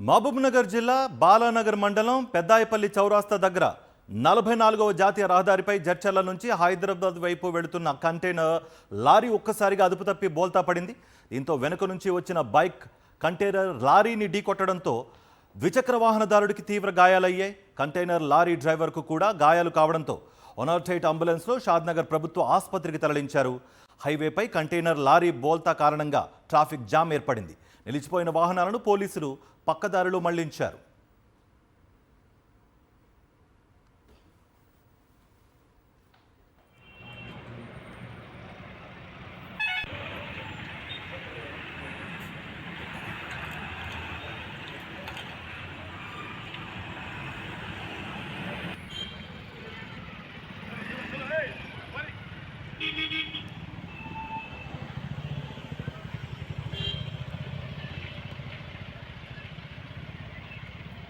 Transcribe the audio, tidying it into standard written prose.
మహబూబ్నగర్ జిల్లా బాలానగర్ మండలం పెద్దాయపల్లి చౌరాస్తా దగ్గర 44వ జాతీయ రహదారిపై జడ్చర్ల నుంచి హైదరాబాద్ వైపు వెళుతున్న కంటైనర్ లారీ ఒక్కసారిగా అదుపు తప్పి బోల్తా పడింది. దీంతో వెనుక నుంచి వచ్చిన బైక్ కంటైనర్ లారీని ఢీకొట్టడంతో ద్విచక్ర వాహనదారుడికి తీవ్ర గాయాలయ్యాయి. కంటైనర్ లారీ డ్రైవర్కు కూడా గాయాలు కావడంతో 108 అంబులెన్స్లో షాద్నగర్ ప్రభుత్వ ఆసుపత్రికి తరలించారు. హైవేపై కంటైనర్ లారీ బోల్తా కారణంగా ట్రాఫిక్ జామ్ ఏర్పడింది. నిలిచిపోయిన వాహనాలను పోలీసులు పక్కదారిలో మళ్లించారు.